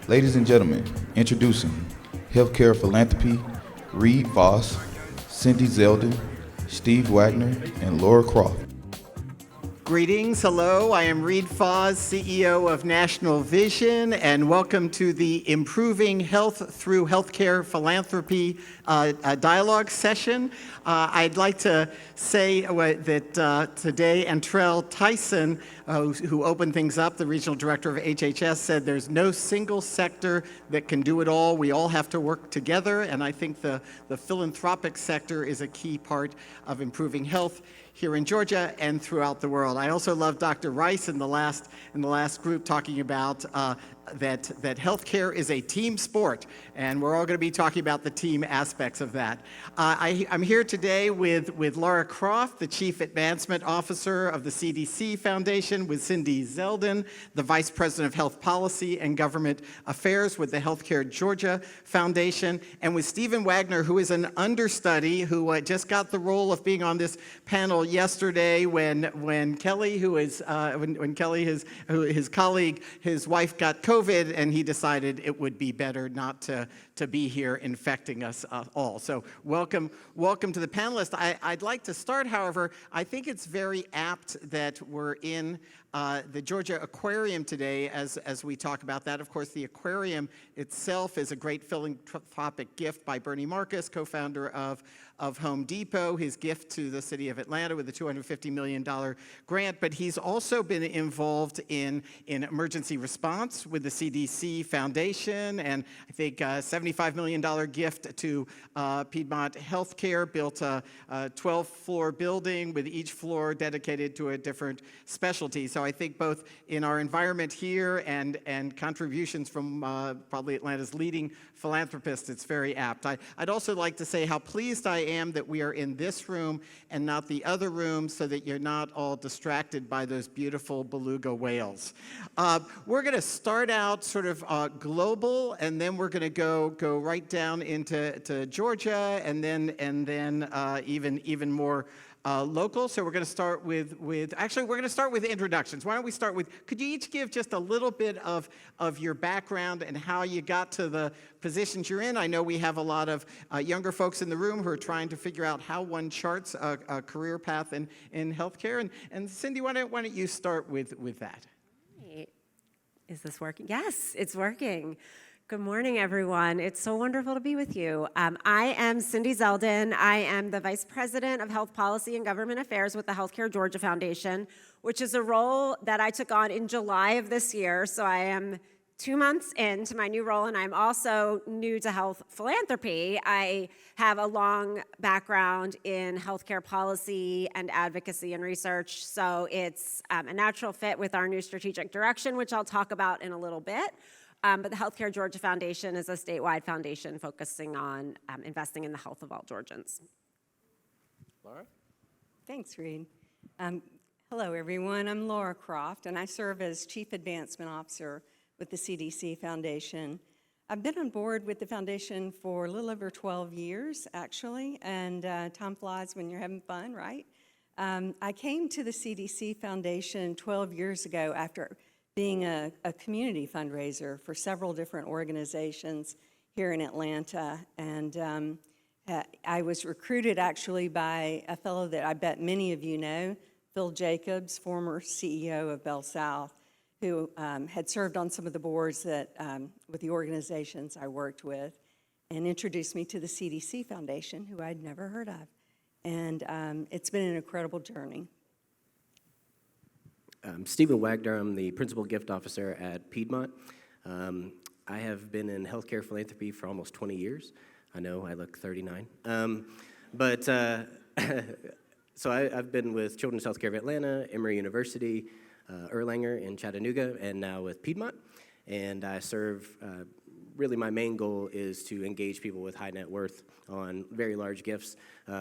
Ladies and gentlemen, introducing Healthcare Philanthropy, Reed Voss, Cindy Zeldin, Steve Wagner, and Laura Croft. Greetings, hello, I am Reed Foss, CEO of National Vision, and welcome to the Improving Health Through Healthcare Philanthropy dialogue session. I'd like to say that today Antrell Tyson, who opened things up, the regional director of HHS, said there's no single sector that can do it all. We all have to work together, and I think the philanthropic sector is a key part of improving health here in Georgia and throughout the world. I also love Dr. Rice in the last group talking about that healthcare is a team sport, and we're all going to be talking about the team aspects of that. I'm here today with Laura Croft, the Chief Advancement Officer of the CDC Foundation, with Cindy Zeldin, the Vice President of Health Policy and Government Affairs with the Healthcare Georgia Foundation, and with Stephen Wagner, who is an understudy who just got the role of being on this panel yesterday when Kelly, his colleague, his wife got COVID, and he decided it would be better not to be here infecting us all. So welcome to the panelists. I'd like to start, however, I think it's very apt that we're in the Georgia Aquarium today as we talk about that. Of course, the aquarium itself is a great philanthropic gift by Bernie Marcus, co-founder of Home Depot, his gift to the city of Atlanta with a $250 million grant, but he's also been involved in emergency response with the CDC Foundation, and I think $75 million gift to Piedmont Healthcare, built a 12-floor building with each floor dedicated to a different specialty. So I think both in our environment here and contributions from probably Atlanta's leading philanthropists, it's very apt. I'd also like to say how pleased I am that we are in this room and not the other room, so that you're not all distracted by those beautiful beluga whales. We're going to start out sort of global, and then we're going to go right down into Georgia, and then even more local. So we're going to start with introductions. Why don't we start with, could you each give just a little bit of your background and how you got to the positions you're in? I know we have a lot of younger folks in the room who are trying to figure out how one charts a career path in healthcare. And Cindy, why don't you start with that? Is this working? Yes, it's working. Good morning, everyone. It's so wonderful to be with you. I am Cindy Zeldin. I am the Vice President of Health Policy and Government Affairs with the Healthcare Georgia Foundation, which is a role that I took on in July of this year. So I am 2 months into my new role, and I'm also new to health philanthropy. I have a long background in healthcare policy and advocacy and research, so it's a natural fit with our new strategic direction, which I'll talk about in a little bit. But the Healthcare Georgia Foundation is a statewide foundation focusing on investing in the health of all Georgians. Laura? Thanks, Reed. Hello, everyone. I'm Laura Croft, and I serve as Chief Advancement Officer with the CDC Foundation. I've been on board with the foundation for a little over 12 years, actually, and time flies when you're having fun, right? I came to the CDC Foundation 12 years ago after being a community fundraiser for several different organizations here in Atlanta. And I was recruited actually by a fellow that I bet many of you know, Phil Jacobs, former CEO of Bell South, who had served on some of the boards that with the organizations I worked with, and introduced me to the CDC Foundation, who I'd never heard of. And it's been an incredible journey. Stephen Wagner. I'm the Principal Gift Officer at Piedmont. I have been in healthcare philanthropy for almost 20 years. I know I look 39. So I've been with Children's Healthcare of Atlanta, Emory University, Erlanger in Chattanooga, and now with Piedmont. And I serve, really my main goal is to engage people with high net worth on very large gifts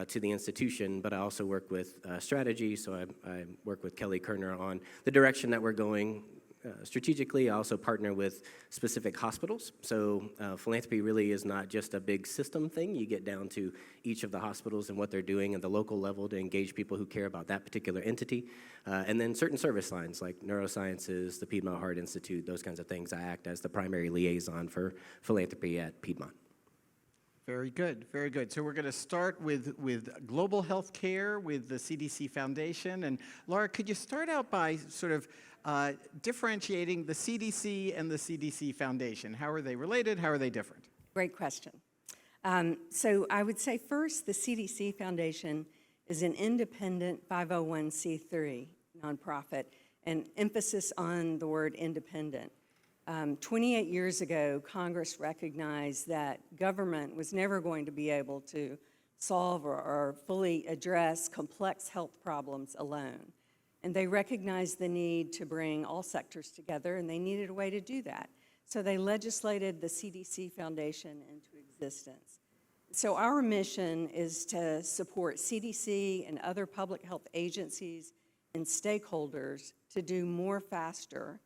to the institution, but I also work with strategy, so I work with Kelly Kerner on the direction that we're going strategically. I also partner with specific hospitals. So philanthropy really is not just a big system thing. You get down to each of the hospitals and what they're doing at the local level to engage people who care about that particular entity. And then certain service lines like neurosciences, the Piedmont Heart Institute, those kinds of things. I act as the primary liaison for philanthropy at Piedmont. Very good, very good. So we're going to start with global health care with the CDC Foundation. And Laura, could you start out by sort of differentiating the CDC and the CDC Foundation? How are they related? How are they different? Great question. So I would say first, the CDC Foundation is an independent 501c3 nonprofit, and emphasis on the word independent. 28 years ago, Congress recognized that government was never going to be able to solve or fully address complex health problems alone. And they recognized the need to bring all sectors together, and they needed a way to do that. So they legislated the CDC Foundation into existence. So our mission is to support CDC and other public health agencies and stakeholders to do more faster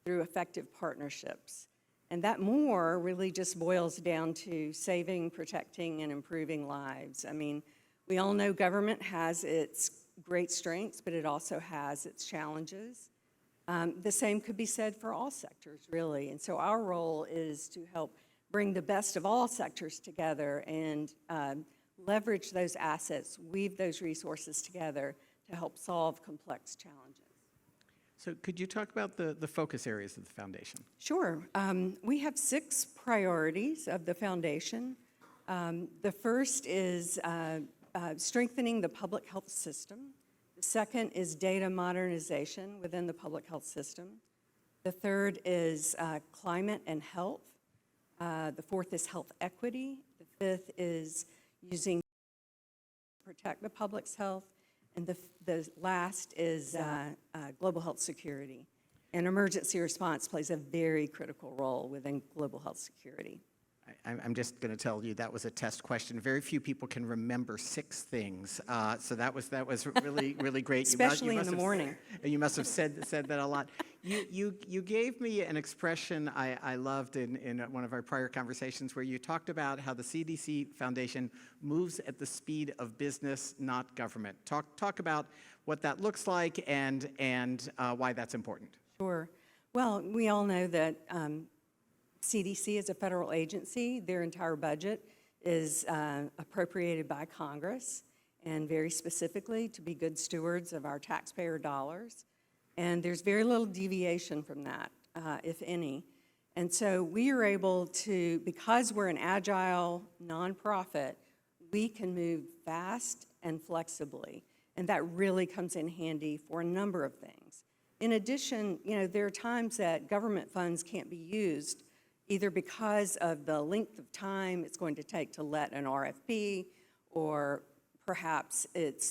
through effective partnerships. And that more really just boils down to saving, protecting, and improving lives. I mean, we all know government has its great strengths, but it also has its challenges. The same could be said for all sectors, really. And so our role is to help bring the best of all sectors together and leverage those assets, weave those resources together to help solve complex challenges. So could you talk about the focus areas of the foundation? Sure. We have 6 priorities of the foundation. The first is strengthening the public health system. The second is data modernization within the public health system. The third is climate and health. The fourth is health equity. The fifth is using to protect the public's health. And the last is global health security. And emergency response plays a very critical role within global health security. I'm just going to tell you that was a test question. Very few people can remember 6 things, so that was really really great. Especially in the morning. You must have said that a lot. You gave me an expression I loved in one of our prior conversations where you talked about how the CDC Foundation moves at the speed of business, not government. Talk about what that looks like and why that's important. Sure. Well, we all know that CDC is a federal agency. Their entire budget is appropriated by Congress, and very specifically to be good stewards of our taxpayer dollars. And there's very little deviation from that, if any. And so we are able to, because we're an agile nonprofit, we can move fast and flexibly. And that really comes in handy for a number of things. In addition, there are times that government funds can't be used either because of the length of time it's going to take to let an RFP, or perhaps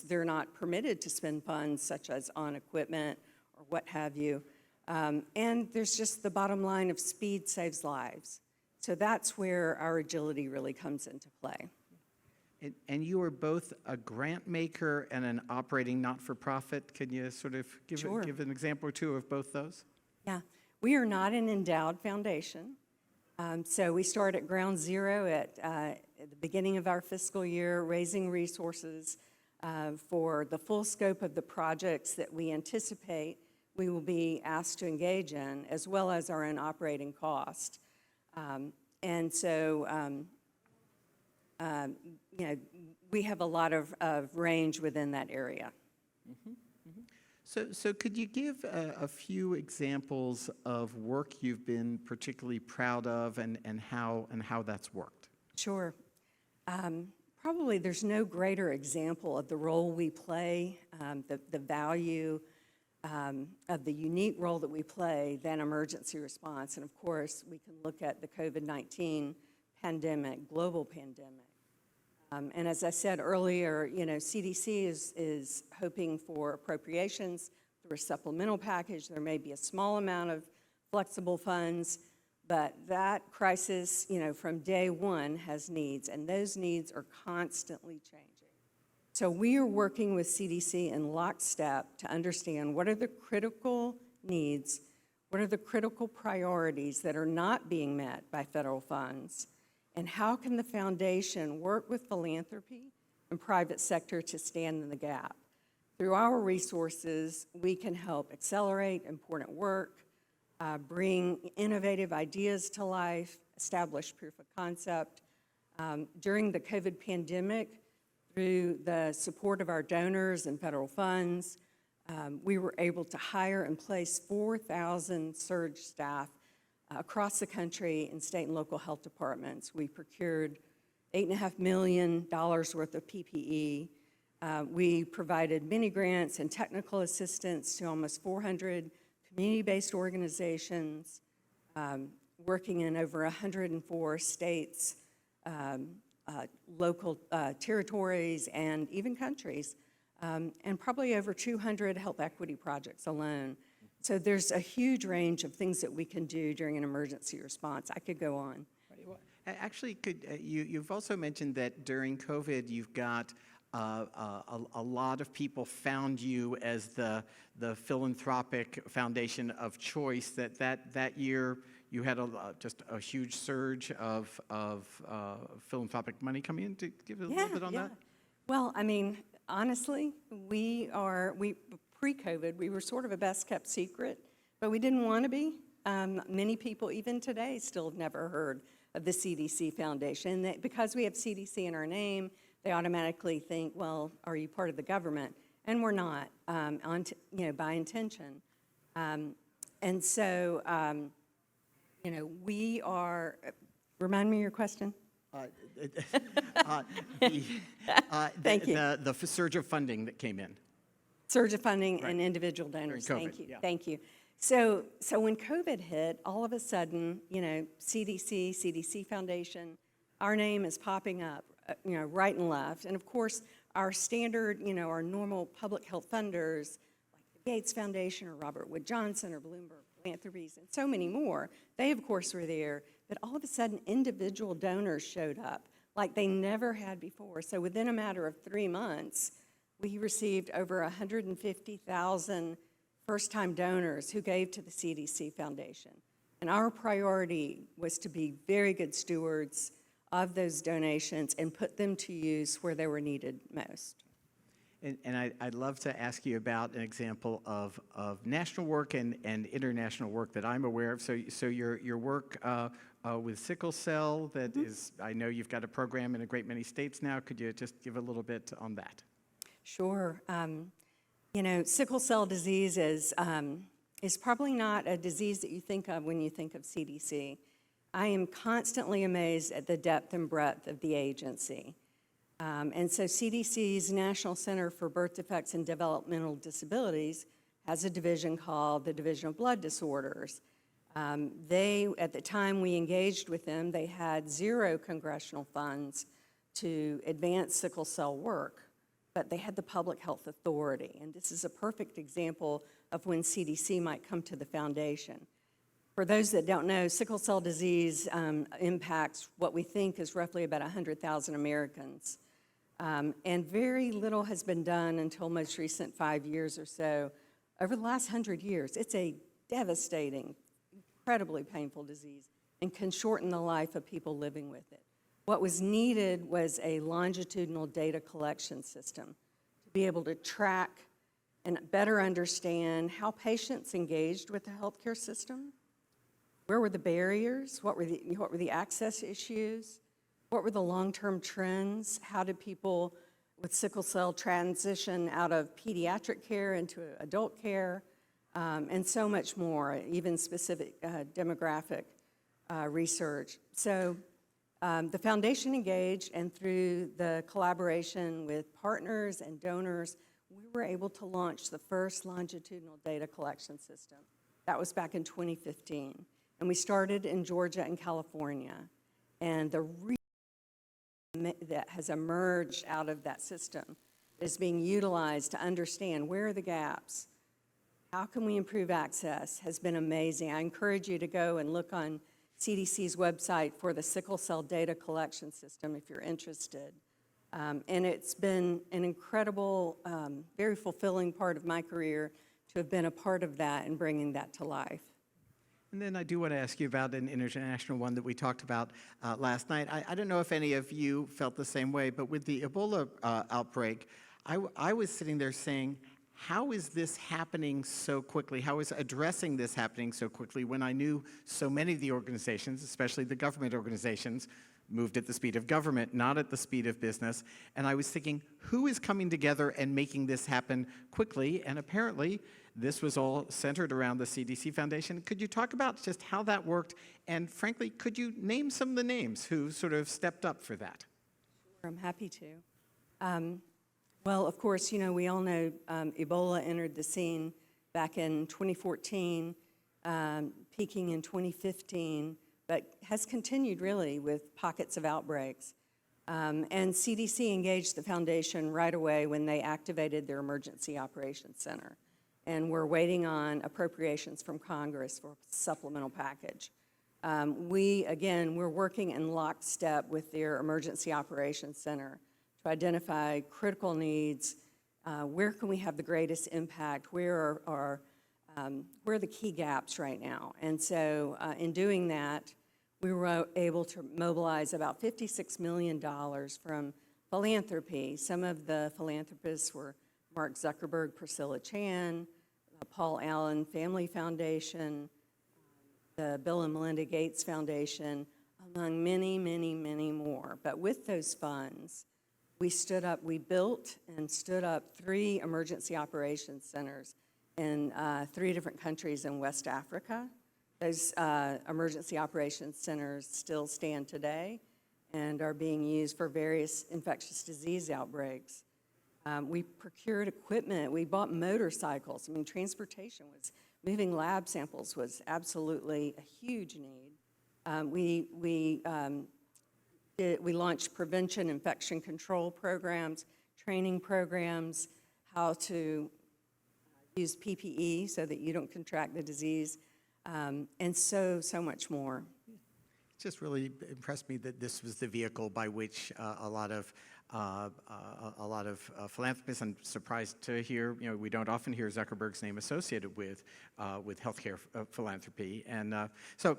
they're not permitted to spend funds such as on equipment or what have you. And there's just the bottom line of speed saves lives. So that's where our agility really comes into play. And you are both a grant maker and an operating not-for-profit. Can you sort of give an example or two of both those? Yeah, we are not an endowed foundation. So we start at ground zero at the beginning of our fiscal year, raising resources for the full scope of the projects that we anticipate we will be asked to engage in, as well as our own operating cost. And so, we have a lot of range within that area. Mm-hmm. Mm-hmm. So could you give a few examples of work you've been particularly proud of and how that's worked? Sure. Probably there's no greater example of the role we play, the value of the unique role that we play than emergency response. And of course, we can look at the COVID-19 pandemic, global pandemic. And as I said earlier, CDC is hoping for appropriations through a supplemental package. There may be a small amount of flexible funds, but that crisis, from day one has needs, and those needs are constantly changing. So we are working with CDC in lockstep to understand what are the critical needs, What are the critical priorities that are not being met by federal funds? And how can the foundation work with philanthropy and private sector to stand in the gap? Through our resources, we can help accelerate important work, bring innovative ideas to life, establish proof of concept. During the COVID pandemic, through the support of our donors and federal funds, we were able to hire and place 4,000 surge staff across the country in state and local health departments. We procured $8.5 million worth of PPE. We provided mini grants and technical assistance to almost 400 community-based organizations working in over 104 states, local territories, and even countries, and probably over 200 health equity projects alone. So there's a huge range of things that we can do during an emergency response. I could go on. Actually, you've also mentioned that during COVID, you've got a lot of people found you as the philanthropic foundation of choice. That year you had just a huge surge of philanthropic money coming in. To give a little bit on that. Well, I mean, honestly, we pre-COVID, we were sort of a best-kept secret, but we didn't want to be. Many people, even today, still have never heard of the CDC Foundation. Because we have CDC in our name, they automatically think, well, are you part of the government? And we're not, by intention. And so, we are, remind me of your question? Thank you. The surge of funding that came in. Surge of funding and individual donors. During COVID, Thank you. yeah. Thank you. So when COVID hit, all of a sudden, CDC Foundation, our name is popping up, right and left. And of course, our standard, our normal public health funders, like the Gates Foundation or Robert Wood Johnson or Bloomberg Philanthropies and so many more, they of course were there. But all of a sudden, individual donors showed up like they never had before. So within a matter of 3 months, we received over 150,000 first-time donors who gave to the CDC Foundation. And our priority was to be very good stewards of those donations and put them to use where they were needed most. And I'd love to ask you about an example of national work and international work that I'm aware of. So your work with sickle cell, that is, I know you've got a program in a great many states now. Could you just give a little bit on that? Sure. Sickle cell disease is probably not a disease that you think of when you think of CDC. I am constantly amazed at the depth and breadth of the agency. And so CDC's National Center for Birth Defects and Developmental Disabilities has a division called the Division of Blood Disorders. At the time we engaged with them, they had 0 congressional funds to advance sickle cell work, but they had the Public Health Authority. And this is a perfect example of when CDC might come to the foundation. For those that don't know, sickle cell disease impacts what we think is roughly about 100,000 Americans. And very little has been done until most recent 5 years or so. Over the last 100 years, it's a devastating, incredibly painful disease and can shorten the life of people living with it. What was needed was a longitudinal data collection system to be able to track and better understand how patients engaged with the healthcare system. Where were the barriers? What were the access issues? What were the long-term trends? How did people with sickle cell transition out of pediatric care into adult care? And so much more, even specific demographic research. So the foundation engaged, and through the collaboration with partners and donors, we were able to launch the first longitudinal data collection system. That was back in 2015. And we started in Georgia and California. And the that has emerged out of that system is being utilized to understand where are the gaps, how can we improve access, has been amazing. I encourage you to go and look on CDC's website for the sickle cell data collection system if you're interested. And it's been an incredible, very fulfilling part of my career to have been a part of that and bringing that to life. And then I do want to ask you about an international one that we talked about last night. I don't know if any of you felt the same way, but with the Ebola outbreak, I was sitting there saying, how is this happening so quickly? How is addressing this happening so quickly when I knew so many of the organizations, especially the government organizations, moved at the speed of government, not at the speed of business. And I was thinking, who is coming together and making this happen quickly? And apparently, this was all centered around the CDC Foundation. Could you talk about just how that worked? And frankly, could you name some of the names who sort of stepped up for that? I'm happy to. Well, of course, we all know Ebola entered the scene back in 2014, peaking in 2015, but has continued really with pockets of outbreaks. And CDC engaged the foundation right away when they activated their Emergency Operations Center. And we're waiting on appropriations from Congress for a supplemental package. We're working in lockstep with their Emergency Operations Center to identify critical needs, where can we have the greatest impact, where are the key gaps right now. And so in doing that, we were able to mobilize about $56 million from Philanthropy. Some of the philanthropists were Mark Zuckerberg, Priscilla Chan, Paul Allen Family Foundation, the Bill and Melinda Gates Foundation, among many, many, many more. But with those funds, we built and stood up 3 emergency operations centers in 3 different countries in West Africa. Those emergency operations centers still stand today and are being used for various infectious disease outbreaks. We procured equipment. We bought motorcycles. Transportation moving lab samples was absolutely a huge need. We launched prevention infection control programs, training programs, how to use PPE so that you don't contract the disease, and so much more. It just really impressed me that this was the vehicle by which a lot of philanthropists. I'm surprised to hear, we don't often hear Zuckerberg's name associated with healthcare philanthropy, and so.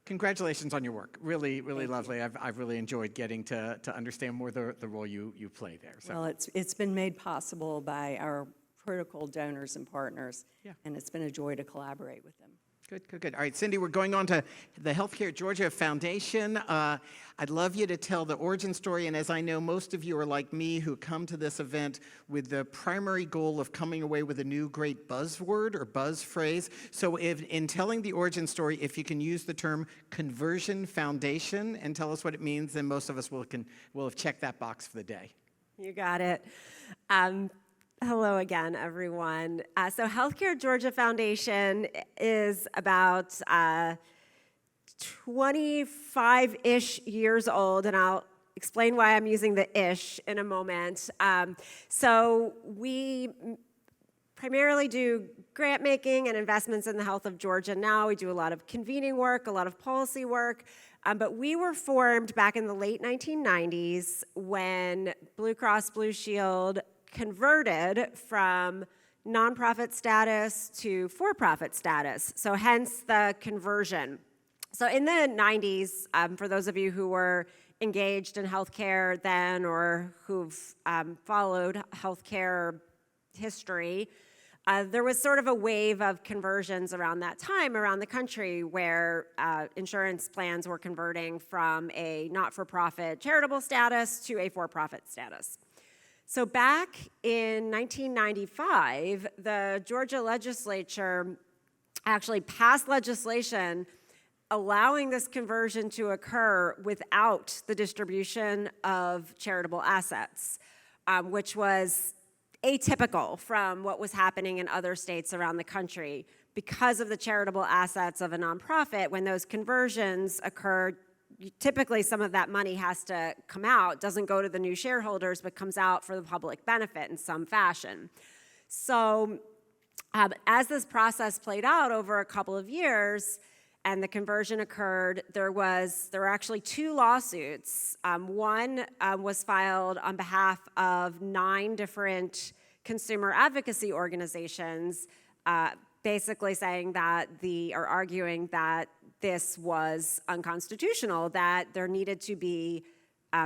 Congratulations on your work. Really, really lovely. I've really enjoyed getting to understand more the role you play there. So. Well, it's been made possible by our critical donors and partners, and it's been a joy to collaborate with them. Good. All right, Cindy, we're going on to the Healthcare Georgia Foundation. I'd love you to tell the origin story, and as I know, most of you are like me who come to this event with the primary goal of coming away with a new great buzzword or buzz phrase. So in telling the origin story, if you can use the term Conversion Foundation and tell us what it means, then most of us will have checked that box for the day. You got it. Hello again, everyone. So Healthcare Georgia Foundation is about 25-ish years old, and I'll explain why I'm using the ish in a moment. So we primarily do grant making and investments in the health of Georgia now. We do a lot of convening work, a lot of policy work, but we were formed back in the late 1990s when Blue Cross Blue Shield converted from nonprofit status to for-profit status, so hence the conversion. So in the 90s, for those of you who were engaged in healthcare then or who've followed healthcare history, there was sort of a wave of conversions around that time around the country where insurance plans were converting from a not-for-profit charitable status to a for-profit status. So back in 1995, the Georgia legislature actually passed legislation allowing this conversion to occur without the distribution of charitable assets, which was atypical from what was happening in other states around the country. Because of the charitable assets of a nonprofit, when those conversions occurred, typically some of that money has to come out, doesn't go to the new shareholders, but comes out for the public benefit in some fashion. So as this process played out over a couple of years and the conversion occurred, there were actually 2 lawsuits. One was filed on behalf of 9 different consumer advocacy organizations, basically saying that or arguing that this was unconstitutional, that there needed to be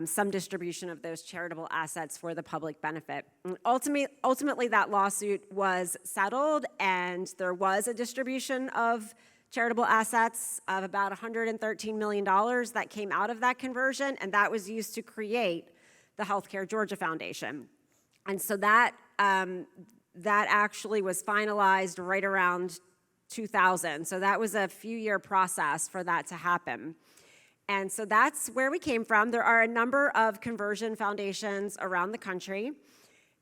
some distribution of those charitable assets for the public benefit. And ultimately, that lawsuit was settled, and there was a distribution of charitable assets of about $113 million that came out of that conversion, and that was used to create the Healthcare Georgia Foundation. And so that actually was finalized right around 2000. So that was a few-year process for that to happen. And so that's where we came from. There are a number of conversion foundations around the country,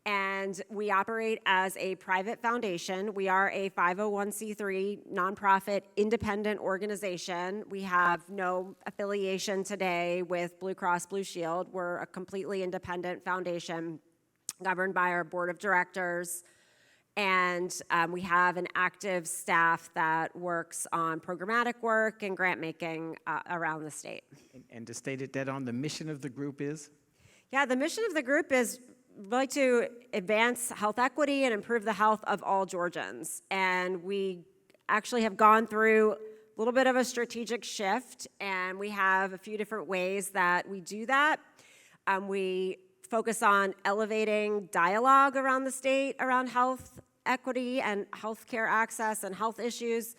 and we operate as a private foundation. We are a 501c3 nonprofit independent organization. We have no affiliation today with Blue Cross Blue Shield. We're a completely independent foundation governed by our board of directors. And we have an active staff that works on programmatic work and grant making around the state. And to state it dead on, the mission of the group is? Yeah, the mission of the group is really to advance health equity and improve the health of all Georgians. And we actually have gone through a little bit of a strategic shift, and we have a few different ways that we do that. We focus on elevating dialogue around the state around health equity and healthcare access and health issues.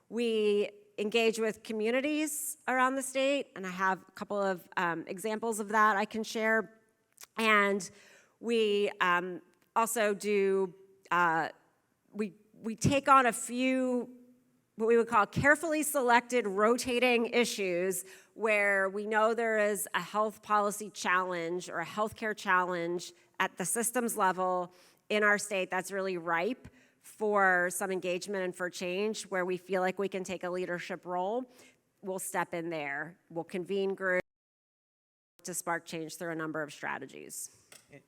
We engage with communities around the state, and I have a couple of examples of that I can share. And we also do, we take on a few what we would call carefully selected rotating issues where we know there is a health policy challenge or a healthcare challenge at the systems level in our state that's really ripe for some engagement and for change, where we feel like we can take a leadership role. We'll step in there. We'll convene groups to spark change through a number of strategies.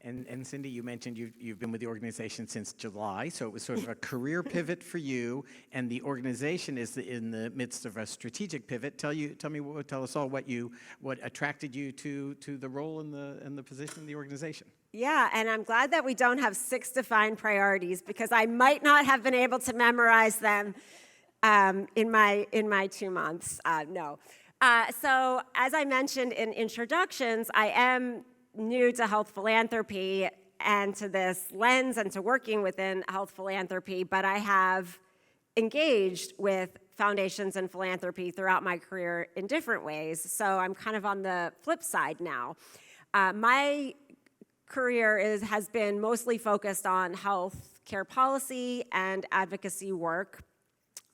And Cindy, you mentioned you've been with the organization since July, so it was sort of a career pivot for you, and the organization is in the midst of a strategic pivot. Tell us all what attracted you to the role and the position in the organization. Yeah, and I'm glad that we don't have 6 defined priorities, because I might not have been able to memorize them in my 2 months. No. So as I mentioned in introductions, I am new to health philanthropy and to this lens and to working within health philanthropy, but I have engaged with foundations and philanthropy throughout my career in different ways. So I'm kind of on the flip side now. My career has been mostly focused on health care policy and advocacy work.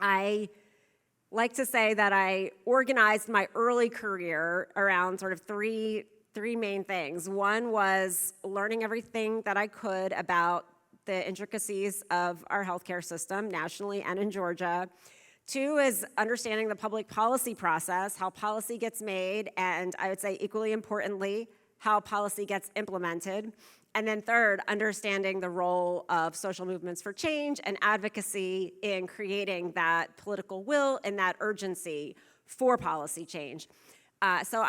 I like to say that I organized my early career around sort of three main things. One was learning everything that I could about the intricacies of our healthcare system nationally and in Georgia. 2 is understanding the public policy process, how policy gets made, and I would say equally importantly, how policy gets implemented. And then 3rd, understanding the role of social movements for change and advocacy in creating that political will and that urgency for policy change. So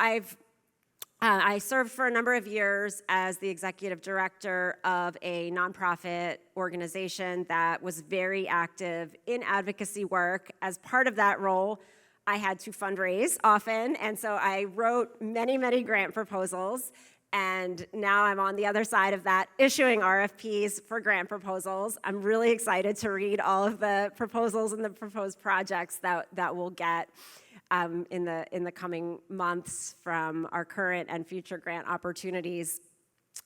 I served for a number of years as the executive director of a nonprofit organization that was very active in advocacy work. As part of that role, I had to fundraise often, and so I wrote many, many grant proposals, and now I'm on the other side of that, issuing RFPs for grant proposals. I'm really excited to read all of the proposals and the proposed projects that we'll get in the coming months from our current and future grant opportunities.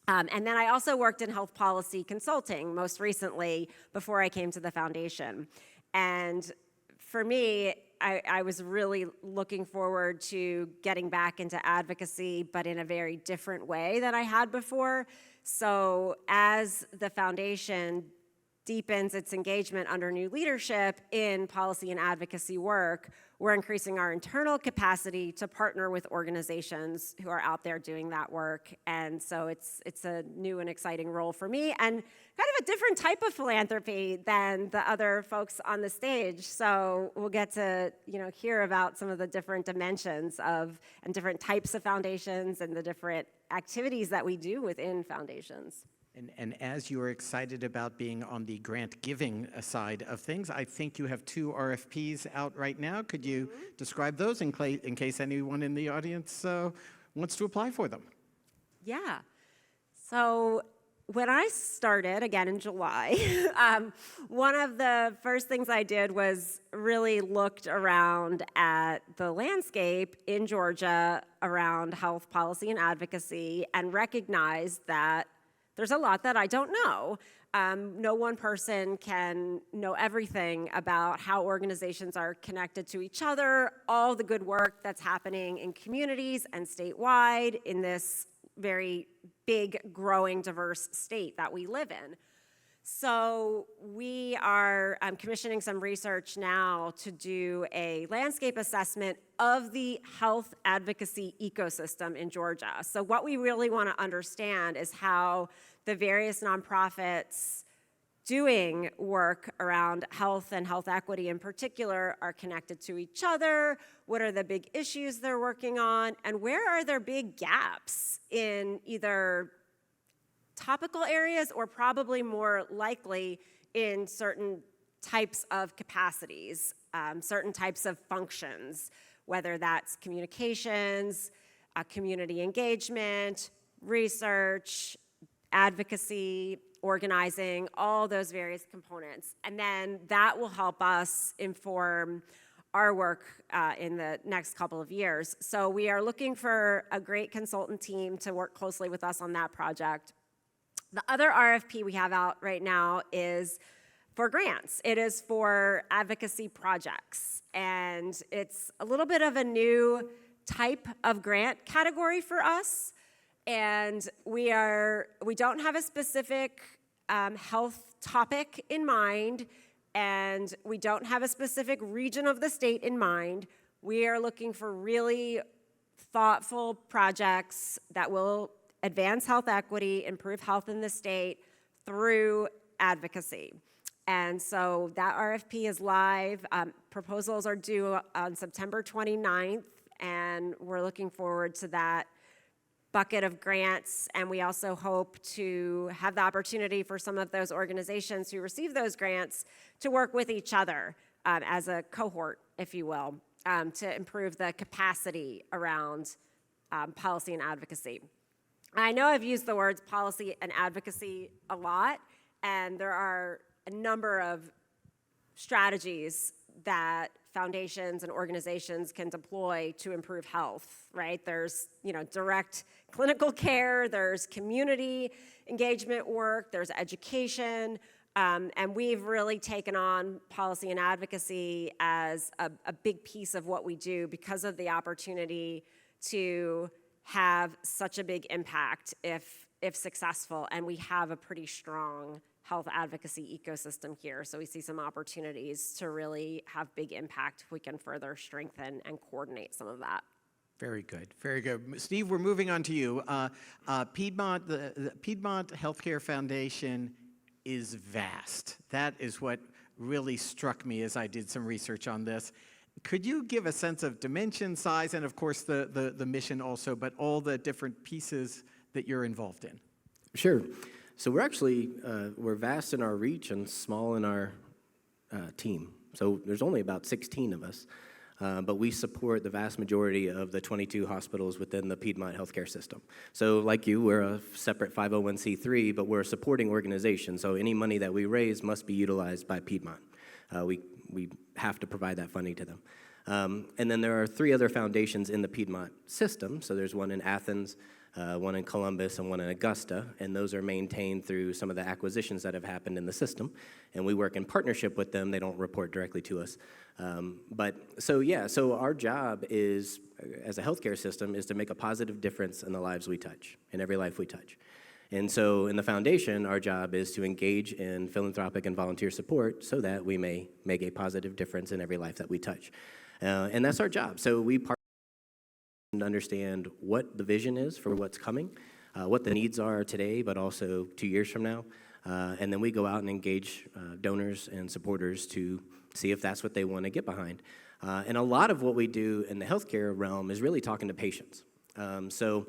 And then I also worked in health policy consulting most recently before I came to the foundation. And for me, I was really looking forward to getting back into advocacy, but in a very different way than I had before. So as the foundation deepens its engagement under new leadership in policy and advocacy work, we're increasing our internal capacity to partner with organizations who are out there doing that work. And so it's a new and exciting role for me, and kind of a different type of philanthropy than the other folks on the stage. So we'll get to hear about some of the different dimensions and different types of foundations and the different activities that we do within foundations. And as you are excited about being on the grant giving side of things, I think you have 2 RFPs out right now. Could you describe those in case anyone in the audience wants to apply for them? Yeah. So when I started, again in July, one of the first things I did was really looked around at the landscape in Georgia around health policy and advocacy and recognized that there's a lot that I don't know. No one person can know everything about how organizations are connected to each other, all the good work that's happening in communities and statewide in this very big, growing, diverse state that we live in. So we are commissioning some research now to do a landscape assessment of the health advocacy ecosystem in Georgia. So what we really want to understand is how the various nonprofits doing work around health and health equity in particular are connected to each other, what are the big issues they're working on, and where are there big gaps in either topical areas or probably more likely in certain types of capacities, certain types of functions, whether that's communications, community engagement, research, advocacy, organizing, all those various components. And then that will help us inform our work in the next couple of years. So we are looking for a great consultant team to work closely with us on that project. The other RFP we have out right now is for grants. It is for advocacy projects. And it's a little bit of a new type of grant category for us. And we don't have a specific health topic in mind, and we don't have a specific region of the state in mind. We are looking for really thoughtful projects that will advance health equity, improve health in the state through advocacy. And so that RFP is live. Proposals are due on September 29th, and we're looking forward to that bucket of grants. And we also hope to have the opportunity for some of those organizations who receive those grants to work with each other as a cohort, if you will, to improve the capacity around policy and advocacy. I know I've used the words policy and advocacy a lot, and there are a number of strategies that foundations and organizations can deploy to improve health, right? There's, direct clinical care, there's community engagement work, there's education, and we've really taken on policy and advocacy as a big piece of what we do because of the opportunity to have such a big impact if successful, and we have a pretty strong health advocacy ecosystem here. So we see some opportunities to really have big impact if we can further strengthen and coordinate some of that. Very good, very good. Steve, we're moving on to you. Piedmont, the Piedmont Healthcare Foundation is vast. That is what really struck me as I did some research on this. Could you give a sense of dimension, size, and of course the mission also, but all the different pieces that you're involved in? Sure. So we're actually, we're vast in our reach and small in our team. So there's only about 16 of us, but we support the vast majority of the 22 hospitals within the Piedmont healthcare system. So like you, we're a separate 501c3, but we're a supporting organization, so any money that we raise must be utilized by Piedmont. We have to provide that funding to them. And then there are 3 other foundations in the Piedmont system. So there's one in Athens, one in Columbus, and one in Augusta, and those are maintained through some of the acquisitions that have happened in the system, and we work in partnership with them. They don't report directly to us. So our job is, as a healthcare system, is to make a positive difference in the lives we touch, in every life we touch. And so in the foundation, our job is to engage in philanthropic and volunteer support so that we may make a positive difference in every life that we touch. And that's our job. So we partner and understand what the vision is for what's coming, what the needs are today, but also 2 years from now. And then we go out and engage donors and supporters to see if that's what they want to get behind. And a lot of what we do in the healthcare realm is really talking to patients. So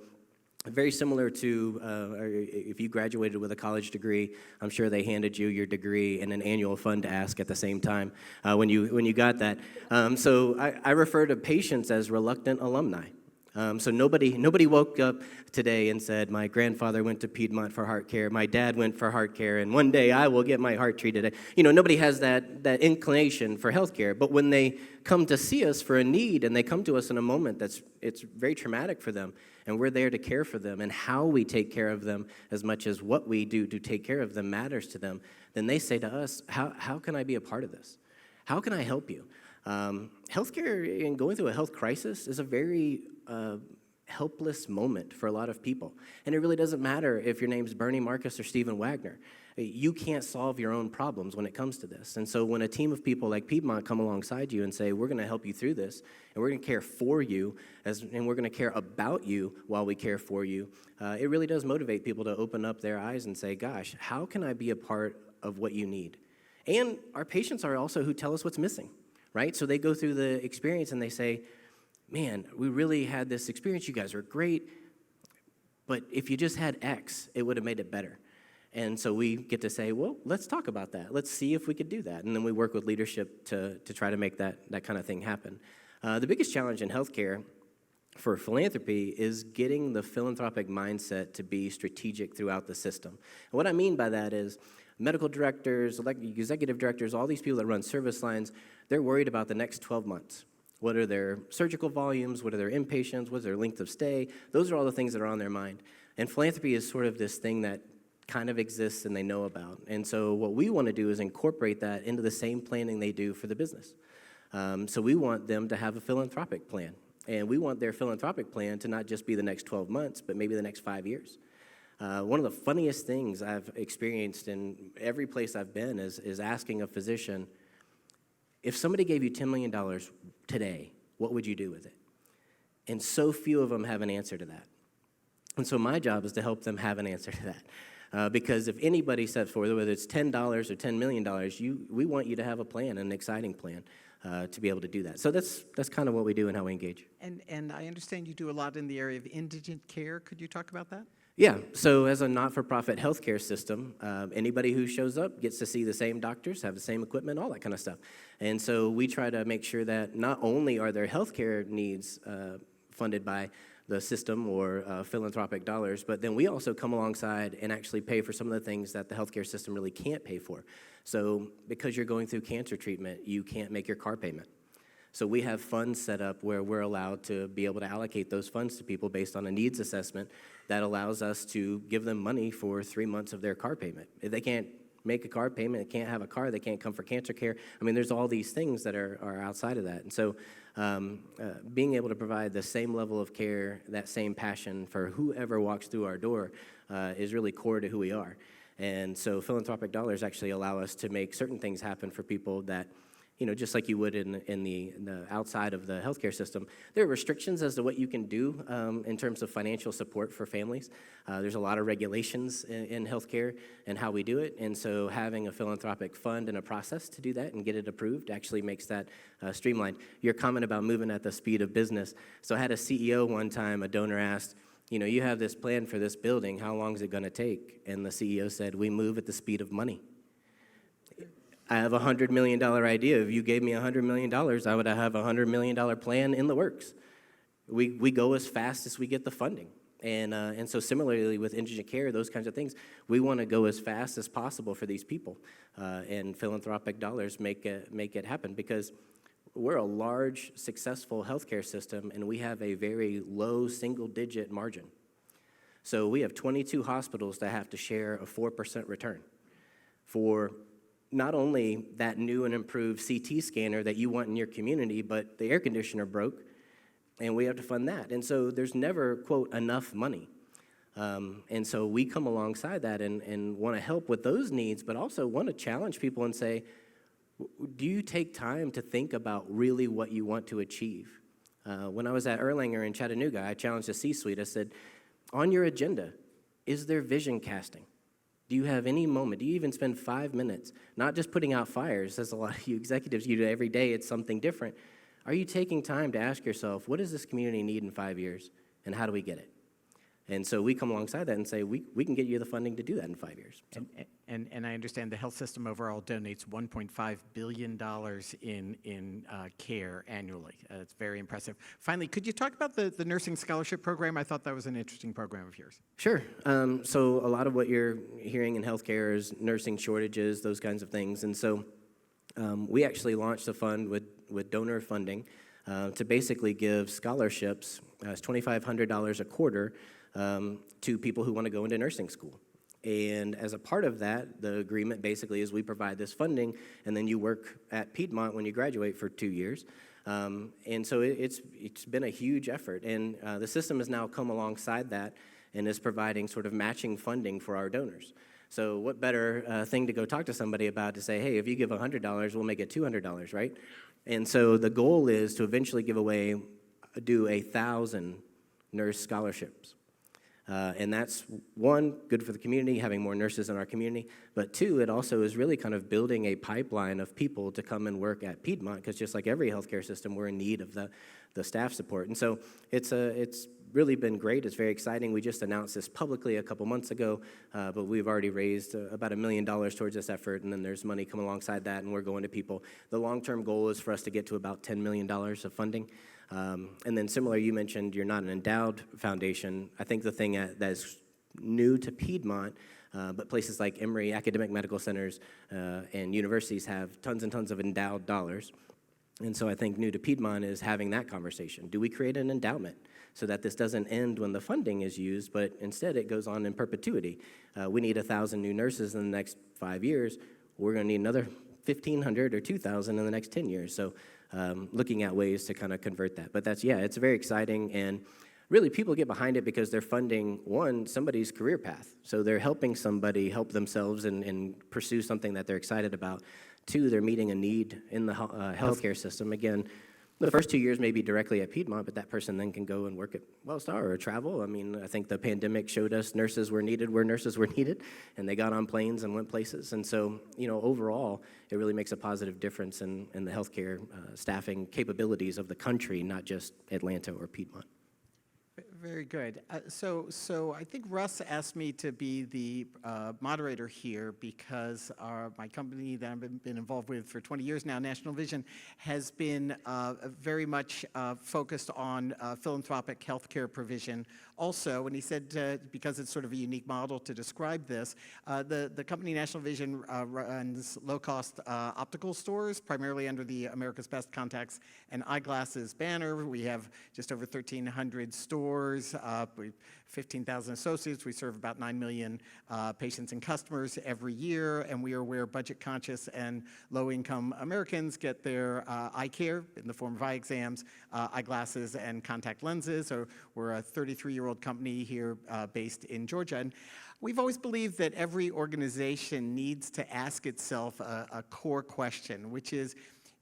very similar to or if you graduated with a college degree, I'm sure they handed you your degree and an annual fund to ask at the same time when you got that. So I refer to patients as reluctant alumni. So nobody woke up today and said, my grandfather went to Piedmont for heart care, my dad went for heart care, and one day I will get my heart treated. Nobody has that inclination for healthcare. But when they come to see us for a need and they come to us in a moment it's very traumatic for them, and we're there to care for them, and how we take care of them as much as what we do to take care of them matters to them, then they say to us, how can I be a part of this? How can I help you? Healthcare and going through a health crisis is a very helpless moment for a lot of people. And it really doesn't matter if your name's Bernie Marcus or Stephen Wagner. You can't solve your own problems when it comes to this. And so when a team of people like Piedmont come alongside you and say, we're going to help you through this, and we're going to care for you, and we're going to care about you while we care for you, it really does motivate people to open up their eyes and say, gosh, how can I be a part of what you need? And our patients are also who tell us what's missing, right? So they go through the experience and they say, man, we really had this experience. You guys were great. But if you just had X, it would have made it better. And so we get to say, well, let's talk about that. Let's see if we could do that. And then we work with leadership to try to make that kind of thing happen. The biggest challenge in healthcare for philanthropy is getting the philanthropic mindset to be strategic throughout the system. And what I mean by that is medical directors, executive directors, all these people that run service lines, they're worried about the next 12 months. What are their surgical volumes? What are their inpatients? What's their length of stay? Those are all the things that are on their mind. And philanthropy is sort of this thing that kind of exists and they know about. And so what we want to do is incorporate that into the same planning they do for the business. So we want them to have a philanthropic plan. And we want their philanthropic plan to not just be the next 12 months, but maybe the next 5 years. One of the funniest things I've experienced in every place I've been is asking a physician, if somebody gave you $10 million today, what would you do with it? And so few of them have an answer to that. And so my job is to help them have an answer to that. Because if anybody steps forward, whether it's $10 or $10 million, we want you to have a plan, an exciting plan, to be able to do that. So that's kind of what we do and how we engage. And I understand you do a lot in the area of indigent care. Could you talk about that? Yeah, so as a not-for-profit healthcare system, anybody who shows up gets to see the same doctors, have the same equipment, all that kind of stuff. And so we try to make sure that not only are their healthcare needs funded by the system or philanthropic dollars, but then we also come alongside and actually pay for some of the things that the healthcare system really can't pay for. So because you're going through cancer treatment, you can't make your car payment. So we have funds set up where we're allowed to be able to allocate those funds to people based on a needs assessment that allows us to give them money for 3 months of their car payment. If they can't make a car payment, they can't have a car, they can't come for cancer care. I mean, there's all these things that are outside of that. And so being able to provide the same level of care, that same passion for whoever walks through our door is really core to who we are. And so philanthropic dollars actually allow us to make certain things happen for people that, you know, just like you would in the outside of the healthcare system. There are restrictions as to what you can do in terms of financial support for families. There's a lot of regulations in healthcare and how we do it, and so having a philanthropic fund and a process to do that and get it approved actually makes that streamlined. Your comment about moving at the speed of business. So I had a CEO one time, a donor asked, you know, you have this plan for this building, how long is it going to take? And the CEO said, we move at the speed of money. I have a $100 million idea. If you gave me $100 million, I would have a $100 million plan in the works. We go as fast as we get the funding. And so similarly with indigent care, those kinds of things, we want to go as fast as possible for these people. And philanthropic dollars make it happen because we're a large, successful healthcare system, and we have a very low single-digit margin. So we have 22 hospitals that have to share a 4% return for not only that new and improved CT scanner that you want in your community, but the air conditioner broke, and we have to fund that. And so there's never, quote, enough money. And so we come alongside that and want to help with those needs, but also want to challenge people and say, do you take time to think about really what you want to achieve? When I was at Erlanger in Chattanooga, I challenged the C-suite. I said, on your agenda, is there vision casting? Do you have any moment? Do you even spend 5 minutes, not just putting out fires, as a lot of you executives, you do every day, it's something different. Are you taking time to ask yourself, what does this community need in 5 years, and how do we get it? And so we come alongside that and say, we can get you the funding to do that in 5 years. So, And I understand the health system overall donates $1.5 billion in care annually. It's very impressive. Finally, could you talk about the nursing scholarship program? I thought that was an interesting program of yours. sure. So a lot of what you're hearing in healthcare is nursing shortages, those kinds of things. And so we actually launched a fund with donor funding to basically give scholarships, it's $2,500 a quarter, to people who want to go into nursing school. And as a part of that, the agreement basically is we provide this funding, and then you work at Piedmont when you graduate for 2 years. And so it's been a huge effort, and the system has now come alongside that and is providing sort of matching funding for our donors. So what better thing to go talk to somebody about to say, hey, if you give $100, we'll make it $200, right? And so the goal is to eventually do 1,000 nurse scholarships. And that's, one, good for the community, having more nurses in our community, but two, it also is really kind of building a pipeline of people to come and work at Piedmont, because just like every healthcare system, we're in need of the staff support. And so it's really been great. It's very exciting. We just announced this publicly a couple months ago, but we've already raised about $1 million towards this effort, and then there's money coming alongside that, and we're going to people. The long-term goal is for us to get to about $10 million of funding. And then similar, you mentioned you're not an endowed foundation. I think the thing that's new to Piedmont, but places like Emory, academic medical centers, and universities have tons and tons of endowed dollars. And so I think new to Piedmont is having that conversation. Do we create an endowment so that this doesn't end when the funding is used, but instead it goes on in perpetuity? We need 1,000 new nurses in the next 5 years. We're going to need another 1,500 or 2,000 in the next 10 years. So looking at ways to kind of convert that. But it's very exciting, and really people get behind it because they're funding, one, somebody's career path. So they're helping somebody help themselves and pursue something that they're excited about. Two, they're meeting a need in the healthcare system. Again, the first 2 years may be directly at Piedmont, but that person then can go and work at Wellstar or travel. I mean, I think the pandemic showed us nurses were needed where nurses were needed, and they got on planes and went places. And so, overall, it really makes a positive difference in the healthcare staffing capabilities of the country, not just Atlanta or Piedmont. Very good. So I think Russ asked me to be the moderator here because my company that I've been involved with for 20 years now, National Vision, has been very much focused on philanthropic healthcare provision also. And he said, because it's sort of a unique model to describe this, the company National Vision runs low-cost optical stores, primarily under the America's Best Contacts and Eyeglasses banner. We have just over 1,300 stores. 15,000 associates. We serve about 9 million patients and customers every year, and we are where budget-conscious and low-income Americans get their eye care in the form of eye exams, eyeglasses, and contact lenses. So we're a 33-year-old company here based in Georgia. And we've always believed that every organization needs to ask itself a core question, which is,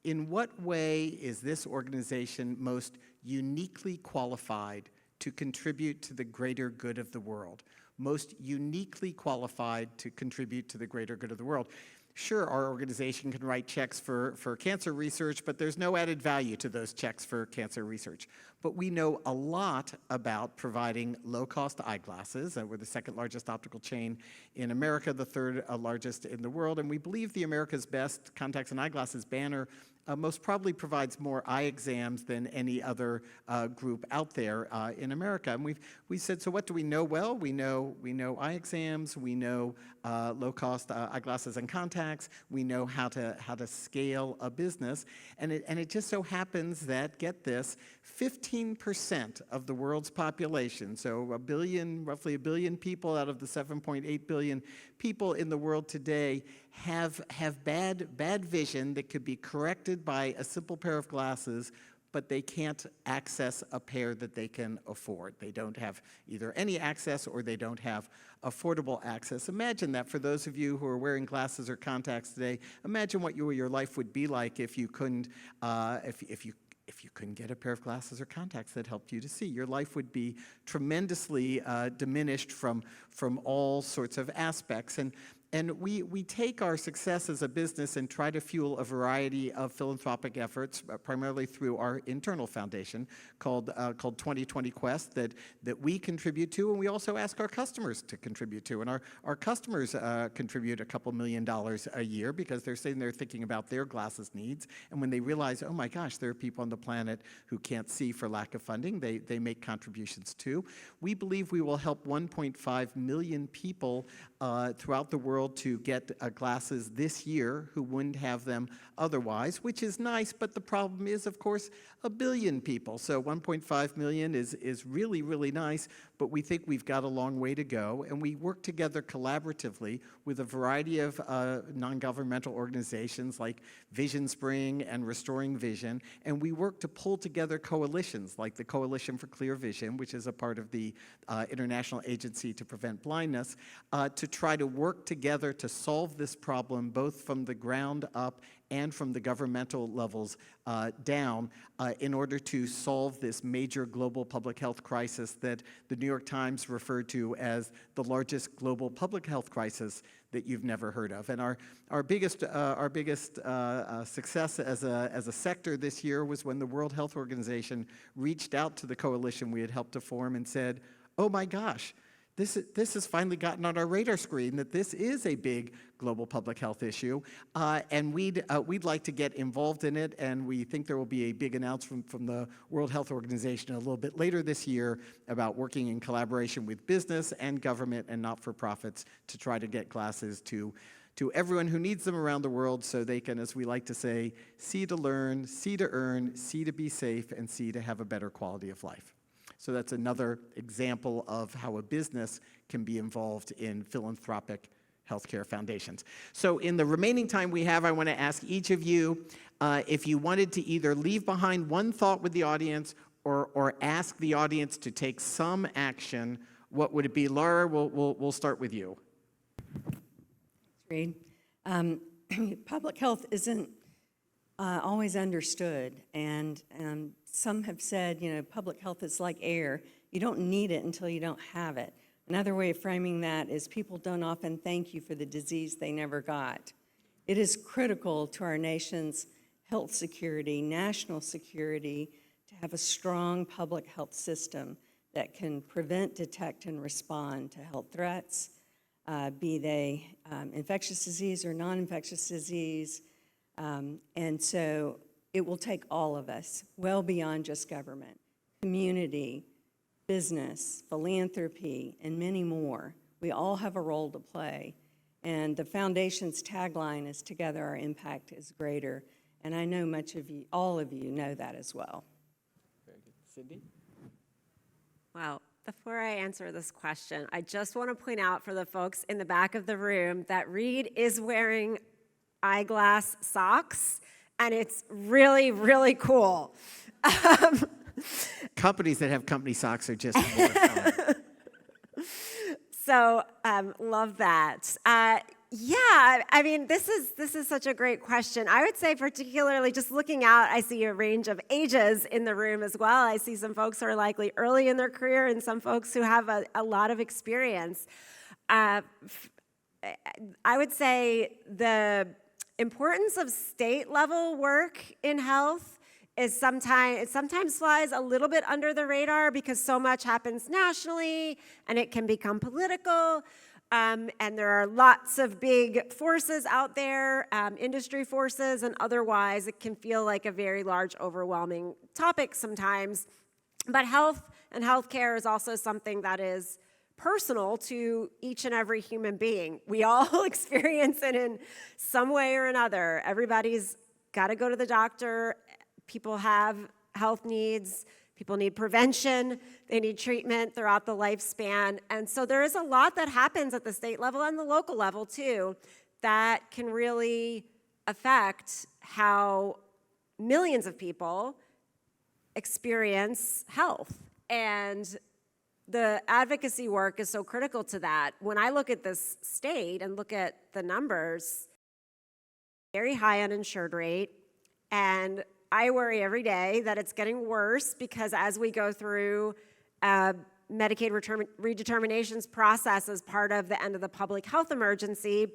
in what way is this organization most uniquely qualified to contribute to the greater good of the world, most uniquely qualified to contribute to the greater good of the world? Sure, our organization can write checks for cancer research, but there's no added value to those checks for cancer research. But we know a lot about providing low-cost eyeglasses. We're the second largest optical chain in America, the third largest in the world, and we believe the America's Best Contacts and Eyeglasses banner most probably provides more eye exams than any other group out there in America. And we said, so what do we know well? We know eye exams. We know low-cost eyeglasses and contacts. We know how to scale a business. And it just so happens that, get this, 15% of the world's population, so roughly a billion people out of the 7.8 billion people in the world today have bad vision that could be corrected by a simple pair of glasses, but they can't access a pair that they can afford. They don't have either any access or they don't have affordable access. Imagine that for those of you who are wearing glasses or contacts today. Imagine what your life would be like if you couldn't if you couldn't get a pair of glasses or contacts that helped you to see. Your life would be tremendously diminished from all sorts of aspects. And we take our success as a business and try to fuel a variety of philanthropic efforts, primarily through our internal foundation called 2020 Quest that we contribute to, and we also ask our customers to contribute to. And our customers contribute a couple $1 million a year because they're sitting there thinking about their glasses needs. And when they realize, oh my gosh, there are people on the planet who can't see for lack of funding, they make contributions too. We believe we will help 1.5 million people throughout the world to get glasses this year who wouldn't have them otherwise, which is nice, but the problem is, of course, 1 billion people. So 1.5 million is really, really nice, but we think we've got a long way to go, and we work together collaboratively with a variety of non-governmental organizations like Vision Spring and Restoring Vision, and we work to pull together coalitions like the Coalition for Clear Vision, which is a part of the International Agency to Prevent Blindness, to try to work together to solve this problem both from the ground up and from the governmental levels down in order to solve this major global public health crisis that the New York Times referred to as the largest global public health crisis that you've never heard of. And our biggest success as a sector this year was when the World Health Organization reached out to the coalition we had helped to form and said, oh my gosh, this has finally gotten on our radar screen that this is a big global public health issue, and we'd like to get involved in it, and we think there will be a big announcement from the World Health Organization a little bit later this year about working in collaboration with business and government and not-for-profits to try to get glasses to everyone who needs them around the world so they can, as we like to say, see to learn, see to earn, see to be safe, and see to have a better quality of life. So that's another example of how a business can be involved in philanthropic healthcare foundations. So in the remaining time we have, I want to ask each of you if you wanted to either leave behind one thought with the audience or ask the audience to take some action, what would it be? Laura, we'll start with you. Reed. Public health isn't always understood, and some have said, public health is like air. You don't need it until you don't have it. Another way of framing that is people don't often thank you for the disease they never got. It is critical to our nation's health security, national security, to have a strong public health system that can prevent, detect, and respond to health threats, be they infectious disease or non-infectious disease. And so it will take all of us, well beyond just government, community, business, philanthropy, and many more. We all have a role to play. And the foundation's tagline is, together our impact is greater. And I know much of you, all of you know that as well. Very good. Cindy? Wow. Before I answer this question, I just want to point out for the folks in the back of the room that Reed is wearing eyeglass socks, and it's really, really cool. Companies that have company socks are just more fun. So, love that. Yeah, I mean, this is such a great question. I would say particularly just looking out, I see a range of ages in the room as well. I see some folks who are likely early in their career and some folks who have a lot of experience. I would say the importance of state-level work in health is sometimes flies a little bit under the radar because so much happens nationally and it can become political. And there are lots of big forces out there, industry forces, and otherwise it can feel like a very large, overwhelming topic sometimes. But health and healthcare is also something that is personal to each and every human being. We all experience it in some way or another. Everybody's got to go to the doctor. People have health needs. People need prevention. They need treatment throughout the lifespan. And so there is a lot that happens at the state level and the local level too that can really affect how millions of people experience health. And the advocacy work is so critical to that. When I look at this state and look at the numbers, very high uninsured rate, and I worry every day that it's getting worse because as we go through Medicaid redeterminations process as part of the end of the public health emergency,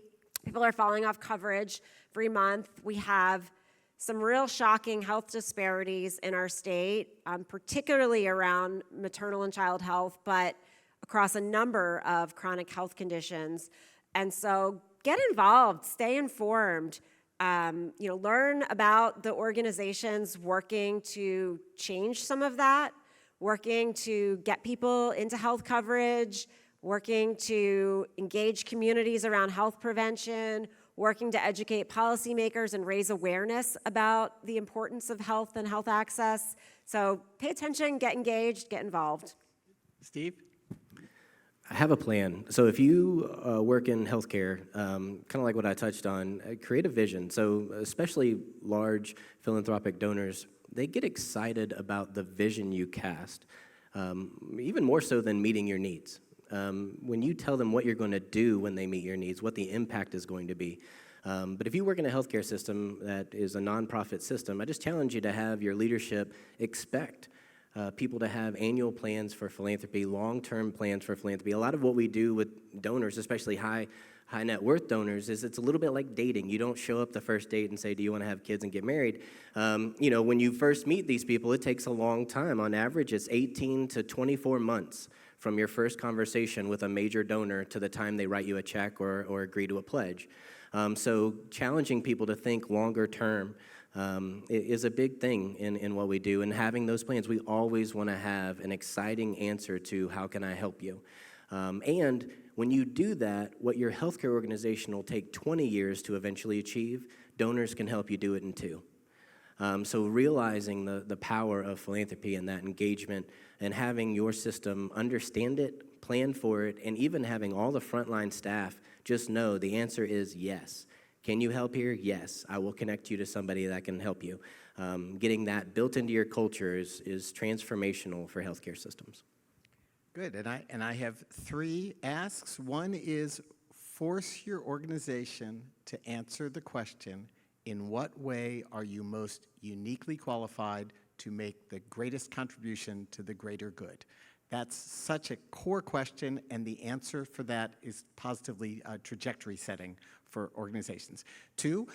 people are falling off coverage every month. We have some real shocking health disparities in our state, particularly around maternal and child health, but across a number of chronic health conditions. And so get involved, stay informed, learn about the organizations working to change some of that, working to get people into health coverage, working to engage communities around health prevention, working to educate policymakers and raise awareness about the importance of health and health access. So pay attention, get engaged, get involved. Steve? I have a plan. So if you work in healthcare, kind of like what I touched on, create a vision. So especially large philanthropic donors, they get excited about the vision you cast, even more so than meeting your needs. When you tell them what you're going to do when they meet your needs, what the impact is going to be. But if you work in a healthcare system that is a nonprofit system, I just challenge you to have your leadership expect people to have annual plans for philanthropy, long-term plans for philanthropy. A lot of what we do with donors, especially high net worth donors, is it's a little bit like dating. You don't show up the first date and say, do you want to have kids and get married? When you first meet these people, it takes a long time. On average, it's 18 to 24 months from your first conversation with a major donor to the time they write you a check or agree to a pledge. So challenging people to think longer term is a big thing in what we do. And having those plans, we always want to have an exciting answer to how can I help you? And when you do that, what your healthcare organization will take 20 years to eventually achieve, donors can help you do it in 2. So realizing the power of philanthropy and that engagement and having your system understand it, plan for it, and even having all the frontline staff just know the answer is yes. Can you help here? Yes. I will connect you to somebody that can help you. Getting that built into your culture is transformational for healthcare systems. Good, and I have 3 asks. One is force your organization to answer the question, in what way are you most uniquely qualified to make the greatest contribution to the greater good? That's such a core question, and the answer for that is positively trajectory setting for organizations. 2,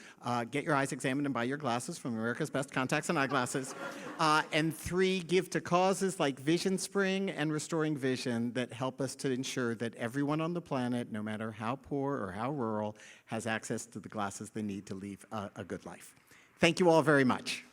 get your eyes examined and buy your glasses from America's Best Contacts and Eyeglasses. And 3, give to causes like Vision Spring and Restoring Vision that help us to ensure that everyone on the planet, no matter how poor or how rural, has access to the glasses they need to live a good life. Thank you all very much.